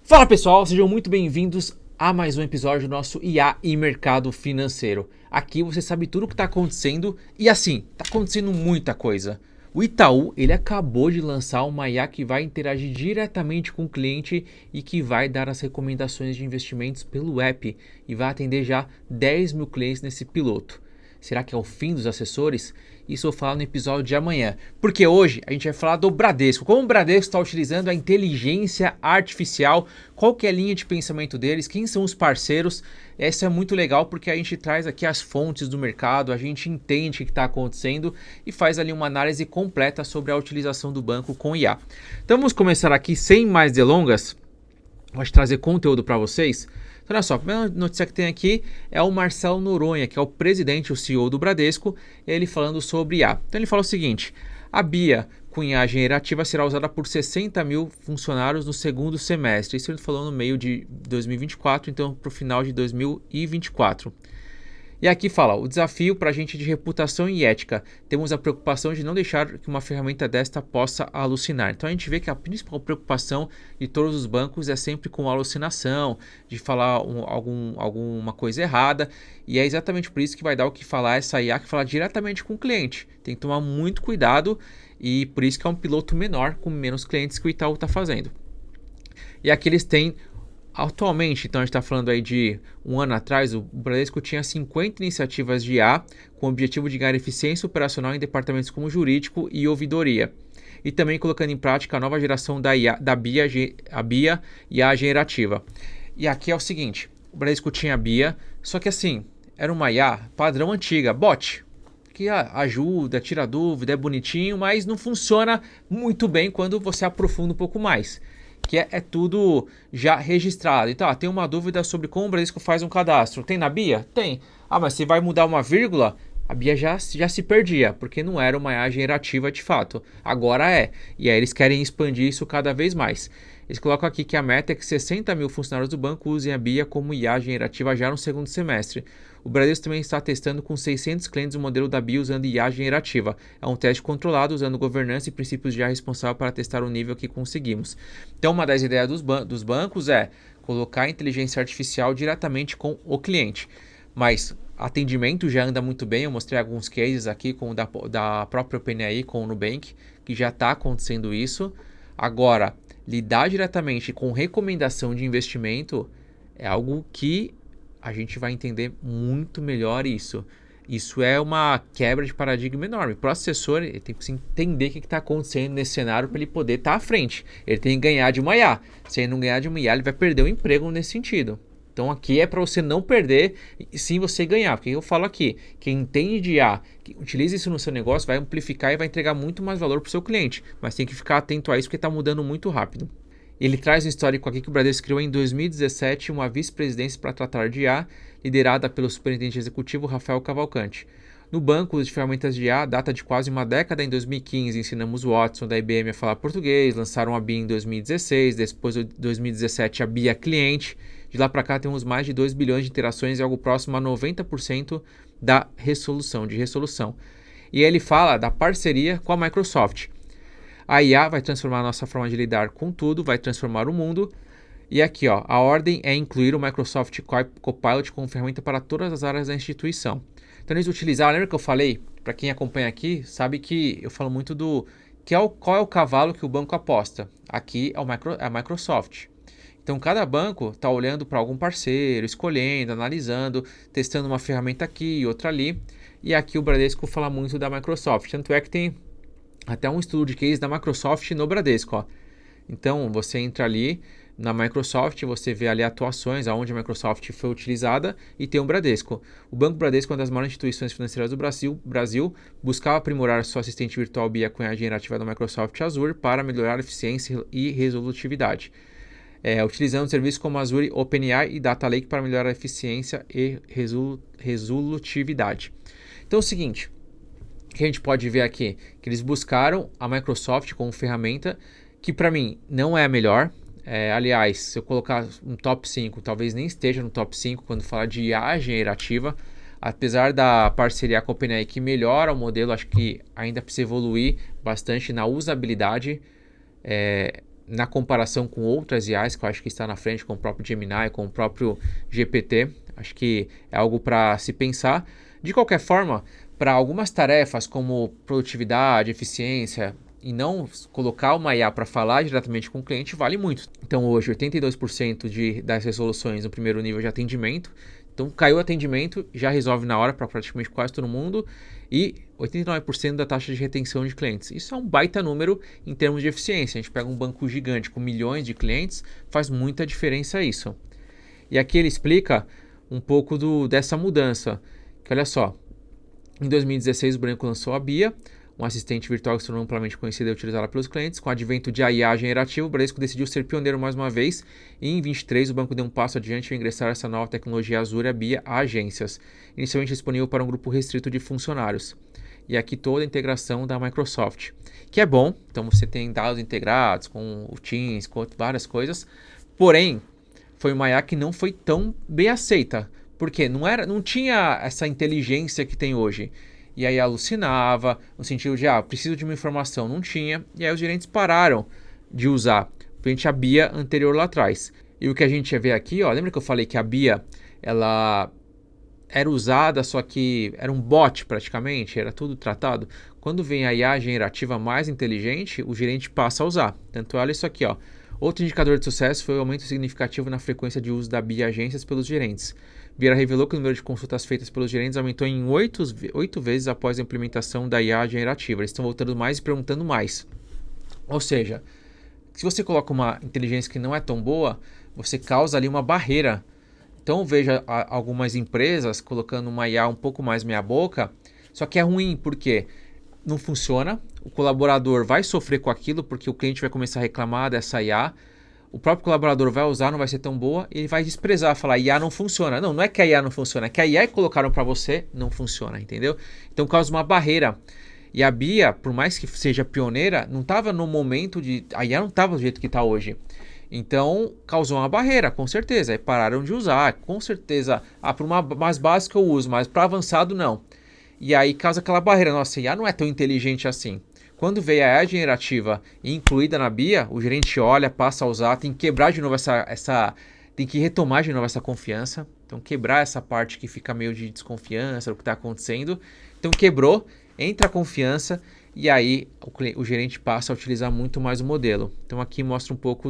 Fala pessoal, sejam muito bem-vindos a mais um episódio do nosso IA e Mercado Financeiro. Aqui você sabe tudo o que está acontecendo e assim, está acontecendo muita coisa. O Itaú, ele acabou de lançar uma IA que vai interagir diretamente com o cliente e que vai dar as recomendações de investimentos pelo app e vai atender já 10 mil clientes nesse piloto. Será que é o fim dos assessores? Isso eu vou falar no episódio de amanhã, porque hoje a gente vai falar do Bradesco, como o Bradesco está utilizando a inteligência artificial, qual que é a linha de pensamento deles, quem são os parceiros. Isso é muito legal porque a gente traz aqui as fontes do mercado, a gente entende o que está acontecendo e faz ali uma análise completa sobre a utilização do banco com IA. Então vamos começar aqui sem mais delongas, vou trazer conteúdo para vocês. Então, olha só, a primeira notícia que tem aqui é o Marcelo Noronha, que é o presidente, o CEO do Bradesco, ele falando sobre IA. Então ele fala o seguinte: a BIA com IA generativa será usada por 60 mil funcionários no segundo semestre. Isso ele falou no meio de 2024, então para o final de 2024. E aqui fala, o desafio para a gente de reputação e ética. Temos a preocupação de não deixar que uma ferramenta desta possa alucinar. Então a gente vê que a principal preocupação de todos os bancos é sempre com alucinação, de falar alguma coisa errada. E é exatamente por isso que vai dar o que falar essa IA, que fala diretamente com o cliente. Tem que tomar muito cuidado e por isso que é um piloto menor, com menos clientes que o Itaú está fazendo. E aqui eles têm... Atualmente, então a gente está falando aí de um ano atrás, o Bradesco tinha 50 iniciativas de IA com o objetivo de ganhar eficiência operacional em departamentos como jurídico e ouvidoria. E também colocando em prática a nova geração da BIA e a generativa. E aqui é o seguinte, o Bradesco tinha a BIA, só que assim, era uma IA padrão antiga, bot, que ajuda, tira dúvida, é bonitinho, mas não funciona muito bem quando você aprofunda um pouco mais. Que é tudo já registrado. Então, tem uma dúvida sobre como o Bradesco faz um cadastro. Tem na BIA? Tem. Mas você vai mudar uma vírgula? A BIA já se perdia, porque não era uma IA generativa de fato. Agora é. E aí eles querem expandir isso cada vez mais. Eles colocam aqui que a meta é que 60 mil funcionários do banco usem a BIA como IA generativa já no segundo semestre. O Bradesco também está testando com 600 clientes o modelo da BIA usando IA generativa. É um teste controlado usando governança e princípios de IA responsável para testar o nível que conseguimos. Então, uma das ideias dos bancos é colocar a inteligência artificial diretamente com o cliente. Mas atendimento já anda muito bem. Eu mostrei alguns cases aqui com da própria OpenAI com o Nubank, que já está acontecendo isso. Agora, lidar diretamente com recomendação de investimento é algo que a gente vai entender muito melhor isso. Isso é uma quebra de paradigma enorme. Para o assessor, ele tem que entender o que está acontecendo nesse cenário para ele poder estar à frente. Ele tem que ganhar de uma IA. Se ele não ganhar de uma IA, ele vai perder o emprego nesse sentido. Então aqui é para você não perder e sim você ganhar. Porque eu falo aqui, quem entende de IA, que utiliza isso no seu negócio, vai amplificar e vai entregar muito mais valor para o seu cliente. Mas tem que ficar atento a isso porque está mudando muito rápido. Ele traz um histórico aqui que o Bradesco criou em 2017 uma vice-presidência para tratar de IA, liderada pelo superintendente executivo Rafael Cavalcante. No banco, de ferramentas de IA data de quase uma década. Em 2015, ensinamos o Watson da IBM a falar português, lançaram a BIA em 2016, depois de 2017 a BIA Cliente. De lá para cá temos mais de 2 bilhões de interações e algo próximo a 90% da resolução. E ele fala da parceria com a Microsoft. A IA vai transformar a nossa forma de lidar com tudo, vai transformar o mundo. E aqui, a ordem é incluir o Microsoft Copilot como ferramenta para todas as áreas da instituição. Então eles utilizaram, lembra que eu falei, para quem acompanha aqui, sabe que eu falo muito do qual é o cavalo que o banco aposta. Aqui é a Microsoft. Então cada banco está olhando para algum parceiro, escolhendo, analisando, testando uma ferramenta aqui e outra ali. E aqui o Bradesco fala muito da Microsoft, tanto é que tem até um estudo de case da Microsoft no Bradesco. Então você entra ali na Microsoft, você vê ali atuações, aonde a Microsoft foi utilizada e tem o Bradesco. O Banco Bradesco é uma das maiores instituições financeiras do Brasil, buscava aprimorar sua assistente virtual BIA com a generativa da Microsoft Azure para melhorar a eficiência e resolutividade. Utilizando serviços como Azure, OpenAI e Data Lake para melhorar a eficiência e resolutividade. Então é o seguinte, que a gente pode ver aqui, que eles buscaram a Microsoft como ferramenta, que para mim não é a melhor. Aliás, se eu colocar um top 5, talvez nem esteja no top 5 quando falar de IA generativa. Apesar da parceria com a OpenAI que melhora o modelo, acho que ainda precisa evoluir bastante na usabilidade. na comparação com outras IAs, que eu acho que está na frente, com o próprio Gemini, com o próprio GPT. Acho que é algo para se pensar. De qualquer forma, para algumas tarefas como produtividade, eficiência, e não colocar uma IA para falar diretamente com o cliente, vale muito. Então hoje 82% das resoluções no primeiro nível de atendimento. Então caiu o atendimento, já resolve na hora para praticamente quase todo mundo, e 89% da taxa de retenção de clientes. Isso é um baita número em termos de eficiência. A gente pega um banco gigante com milhões de clientes, faz muita diferença isso. E aqui ele explica um pouco dessa mudança, que olha só, em 2016 o Branco lançou a BIA, um assistente virtual que se tornou amplamente conhecido e utilizado pelos clientes. Com o advento de IA generativa, o Bradesco decidiu ser pioneiro mais uma vez, e em 2023 o banco deu um passo adiante ao ingressar essa nova tecnologia Azure, a BIA, a agências, inicialmente disponível para um grupo restrito de funcionários. E aqui toda a integração da Microsoft, que é bom, então você tem dados integrados com o Teams, com várias coisas, porém, foi uma IA que não foi tão bem aceita, porque não tinha essa inteligência que tem hoje. E aí alucinava, no sentido de, preciso de uma informação, não tinha. E aí os gerentes pararam de usar, frente à BIA anterior lá atrás. E o que a gente ia ver aqui, lembra que eu falei que a BIA, ela era usada, só que era um bot praticamente, era tudo tratado. Quando vem a IA generativa mais inteligente, o gerente passa a usar. Tanto olha isso aqui, Outro indicador de sucesso foi o aumento significativo na frequência de uso da BIA agências pelos gerentes. Vieira revelou que o número de consultas feitas pelos gerentes aumentou em 8 vezes após a implementação da IA generativa. Eles estão voltando mais e perguntando mais. Ou seja, se você coloca uma inteligência que não é tão boa, você causa ali uma barreira. Então veja algumas empresas colocando uma IA um pouco mais meia boca, só que é ruim porque não funciona, o colaborador vai sofrer com aquilo porque o cliente vai começar a reclamar dessa IA, o próprio colaborador vai usar, não vai ser tão boa, e ele vai desprezar, falar, IA não funciona. Não é que a IA não funciona, é que a IA que colocaram para você não funciona, entendeu? Então causa uma barreira. E a BIA, por mais que seja pioneira, não estava no momento de... A IA não estava do jeito que está hoje. Então causou uma barreira, com certeza. Aí pararam de usar, com certeza. Para uma mais básica eu uso, mas para avançado não. E aí causa aquela barreira. Nossa, a IA não é tão inteligente assim. Quando veio a IA generativa incluída na BIA, o gerente olha, passa a usar, tem que quebrar de novo tem que retomar de novo essa confiança. Então quebrar essa parte que fica meio de desconfiança do que está acontecendo. Então quebrou, entra a confiança e aí o gerente passa a utilizar muito mais o modelo. Então aqui mostra um pouco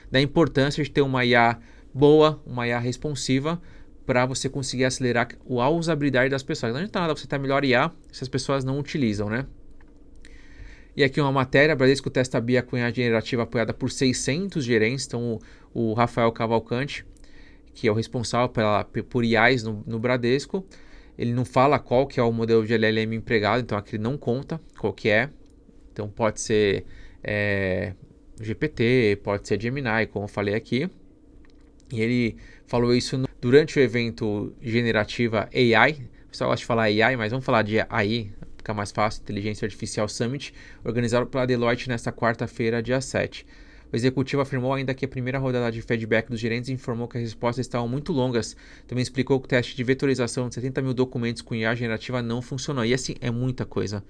da importância de ter uma IA boa, uma IA responsiva, para você conseguir acelerar a usabilidade das pessoas. Não adianta nada você ter melhor IA se as pessoas não utilizam, né? E aqui uma matéria, Bradesco testa a BIA com IA generativa apoiada por 600 gerentes. Então o Rafael Cavalcante, que é o responsável por IAs no Bradesco, ele não fala qual que é o modelo de LLM empregado, então aqui ele não conta qual que é. Então pode ser GPT, pode ser Gemini, como eu falei aqui. E ele falou isso durante o evento Generativa AI. O pessoal gosta de falar AI, mas vamos falar de AI, fica mais fácil, Inteligência Artificial Summit, organizado pela Deloitte nesta quarta-feira, dia 7. O executivo afirmou ainda que a primeira rodada de feedback dos gerentes informou que as respostas estavam muito longas. Também explicou que o teste de vetorização de 70 mil documentos com IA generativa não funcionou. E assim, é muita coisa.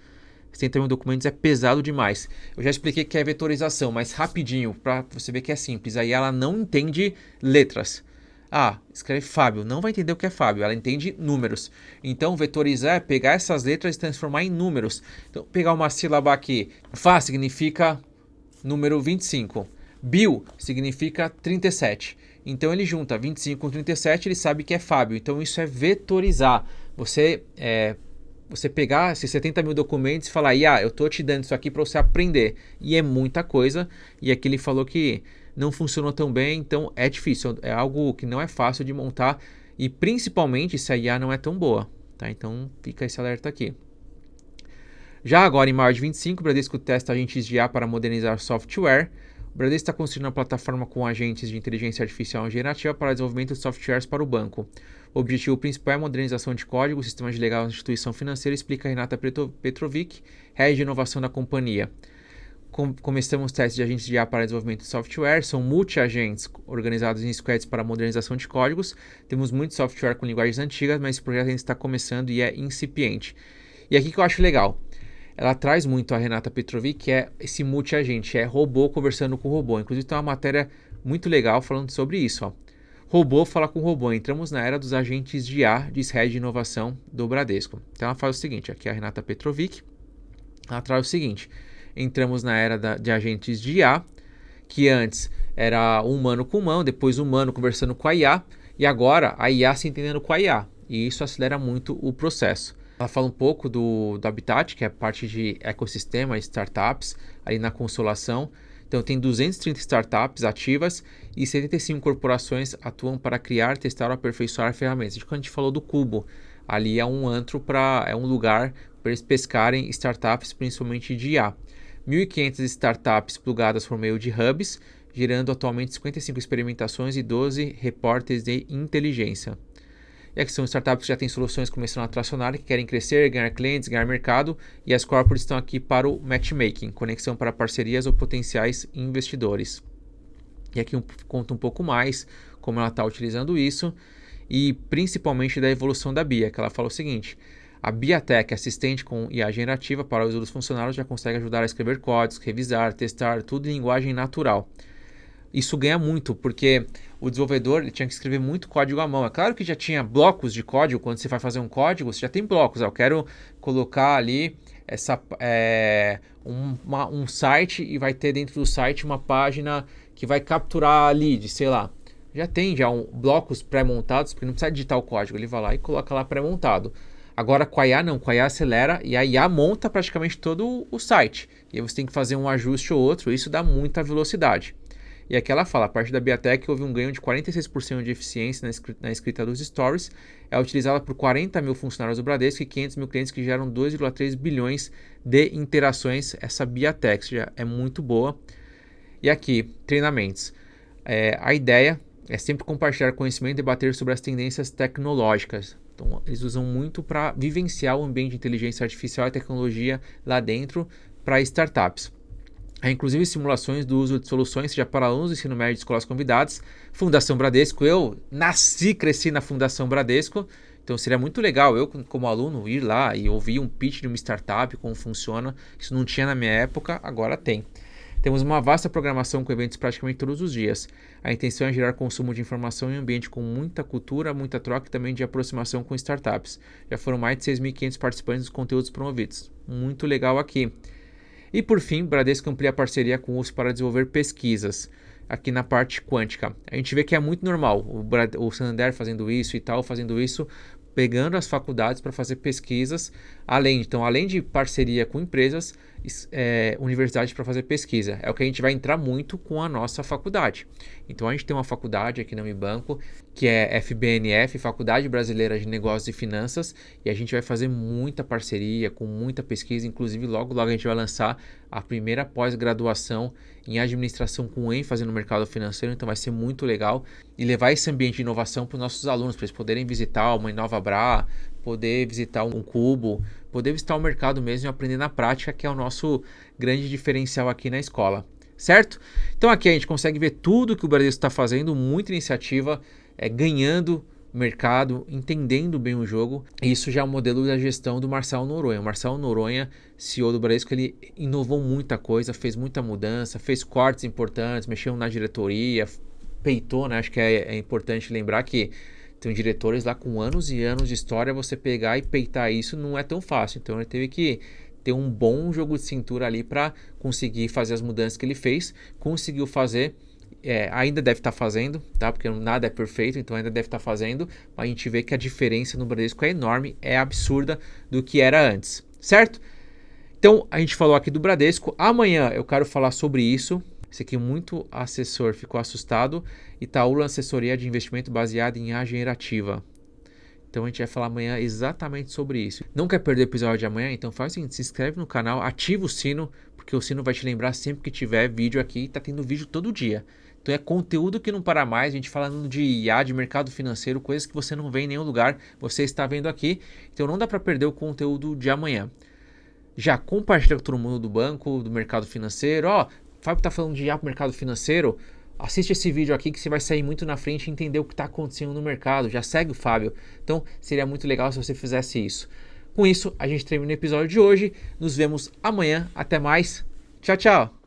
70 mil documentos é pesado demais. Eu já expliquei que é vetorização, mas rapidinho, para você ver que é simples. Aí ela não entende letras. Escreve Fábio, não vai entender o que é Fábio, ela entende números. Então, vetorizar é pegar essas letras e transformar em números. Então, pegar uma sílaba aqui, Fá significa número 25, Bill significa 37. Então, ele junta 25 com 37, ele sabe que é Fábio. Então, isso é vetorizar. Você pegar esses 70 mil documentos e falar, eu estou te dando isso aqui para você aprender. E é muita coisa. E aqui ele falou que não funcionou tão bem, então é difícil. É algo que não é fácil de montar. E principalmente se a IA não é tão boa. Tá? Então fica esse alerta aqui. Já agora, em maio de 25, o Bradesco testa agentes de IA para modernizar software. O Bradesco está construindo uma plataforma com agentes de inteligência artificial generativa para desenvolvimento de softwares para o banco. O objetivo principal é a modernização de código, sistemas de legal da instituição financeira, explica Renata Petrovic, head de inovação da companhia. Começamos testes de agentes de IA para desenvolvimento de software, são multi-agentes organizados em squads para modernização de códigos. Temos muito software com linguagens antigas, mas esse projeto ainda está começando e é incipiente. E aqui que eu acho legal. ela traz muito a Renata Petrovic, que é esse multi-agente, é robô conversando com robô. Inclusive tem uma matéria muito legal falando sobre isso. Ó. Robô fala com robô. Entramos na era dos agentes de IA, diz Head de Inovação do Bradesco. Então ela faz o seguinte, aqui é a Renata Petrovic, ela traz o seguinte, entramos na era de agentes de IA, que antes era humano com humano, depois humano conversando com a IA, e agora a IA se entendendo com a IA. E isso acelera muito o processo. Ela fala um pouco do Habitat, que é parte de ecossistema, startups, ali na Consolação. Então tem 230 startups ativas e 75 corporações atuam para criar, testar ou aperfeiçoar ferramentas. Quando a gente falou do Cubo, ali é um antro, é um lugar para eles pescarem startups, principalmente de IA. 1.500 startups plugadas por meio de hubs, gerando atualmente 55 experimentações e 12 reportes de inteligência. E aqui são startups que já têm soluções começando a tracionar, que querem crescer, ganhar clientes, ganhar mercado, e as corporates estão aqui para o matchmaking, conexão para parcerias ou potenciais investidores. E aqui conta um pouco mais como ela está utilizando isso, e principalmente da evolução da Bia, que ela fala o seguinte: a Biatech, assistente com IA generativa para o uso dos funcionários, já consegue ajudar a escrever códigos, revisar, testar, tudo em linguagem natural. Isso ganha muito, porque o desenvolvedor ele tinha que escrever muito código à mão. É claro que já tinha blocos de código, quando você vai fazer um código, você já tem blocos. Eu quero colocar ali um site e vai ter dentro do site uma página que vai capturar a lead, sei lá. Já tem blocos pré-montados, porque não precisa digitar o código, ele vai lá e coloca lá pré-montado. Agora com a IA não, com a IA acelera e a IA monta praticamente todo o site. E aí você tem que fazer um ajuste ou outro, isso dá muita velocidade. E aqui ela fala, a parte da Biatech houve um ganho de 46% de eficiência na escrita dos stories, é utilizada por 40 mil funcionários do Bradesco e 500 mil clientes que geram 2,3 bilhões de interações. Essa Biatech já é muito boa. E aqui, treinamentos. A ideia é sempre compartilhar conhecimento e debater sobre as tendências tecnológicas. Então, eles usam muito para vivenciar o ambiente de inteligência artificial e tecnologia lá dentro para startups. Há inclusive simulações do uso de soluções, seja para alunos do ensino médio de escolas convidadas. Fundação Bradesco, eu cresci na Fundação Bradesco, então seria muito legal eu, como aluno, ir lá e ouvir um pitch de uma startup, como funciona. Isso não tinha na minha época, agora tem. Temos uma vasta programação com eventos praticamente todos os dias. A intenção é gerar consumo de informação em um ambiente com muita cultura, muita troca e também de aproximação com startups. Já foram mais de 6.500 participantes dos conteúdos promovidos. Muito legal aqui. E por fim, Bradesco amplia a parceria com o USP para desenvolver pesquisas aqui na parte quântica. A gente vê que é muito normal o Santander fazendo isso e tal, fazendo isso, pegando as faculdades para fazer pesquisas, além de parceria com empresas, universidades para fazer pesquisa. É o que a gente vai entrar muito com a nossa faculdade. Então a gente tem uma faculdade aqui na Unibanco, que é FBNF, Faculdade Brasileira de Negócios e Finanças, e a gente vai fazer muita parceria, com muita pesquisa, inclusive logo a gente vai lançar a primeira pós-graduação em administração com ênfase no mercado financeiro, então vai ser muito legal e levar esse ambiente de inovação para os nossos alunos, para eles poderem visitar uma InovaBrá, poder visitar um Cubo, poder visitar o mercado mesmo e aprender na prática, que é o nosso grande diferencial aqui na escola, certo? Então aqui a gente consegue ver tudo que o Bradesco está fazendo, muita iniciativa, ganhando mercado, entendendo bem o jogo. Isso já é o modelo da gestão do Marcelo Noronha. O Marcelo Noronha, CEO do Bradesco, ele inovou muita coisa, fez muita mudança, fez cortes importantes, mexeu na diretoria, peitou, né? Acho que é importante lembrar que tem diretores lá com anos e anos de história, você pegar e peitar isso não é tão fácil. Então ele teve que ter um bom jogo de cintura ali para conseguir fazer as mudanças que ele fez, conseguiu fazer. Ainda deve estar fazendo, tá? Porque nada é perfeito, então ainda deve estar fazendo. Mas a gente vê que a diferença no Bradesco é enorme, é absurda do que era antes, certo? Então a gente falou aqui do Bradesco. Amanhã eu quero falar sobre isso. Esse aqui muito assessor ficou assustado. Itaú assessoria de investimento baseada em IA generativa. Então a gente vai falar amanhã exatamente sobre isso. Não quer perder o episódio de amanhã? Então faz o seguinte, se inscreve no canal, ativa o sino, porque o sino vai te lembrar sempre que tiver vídeo aqui. Tá tendo vídeo todo dia. Então é conteúdo que não para mais, a gente falando de IA, de mercado financeiro, coisas que você não vê em nenhum lugar, você está vendo aqui. Então não dá para perder o conteúdo de amanhã. Já compartilha com todo mundo do banco, do mercado financeiro. Fábio está falando de IA para o mercado financeiro. Assiste esse vídeo aqui que você vai sair muito na frente e entender o que está acontecendo no mercado. Já segue o Fábio. Então seria muito legal se você fizesse isso. Com isso, a gente termina o episódio de hoje. Nos vemos amanhã. Até mais. Tchau, tchau.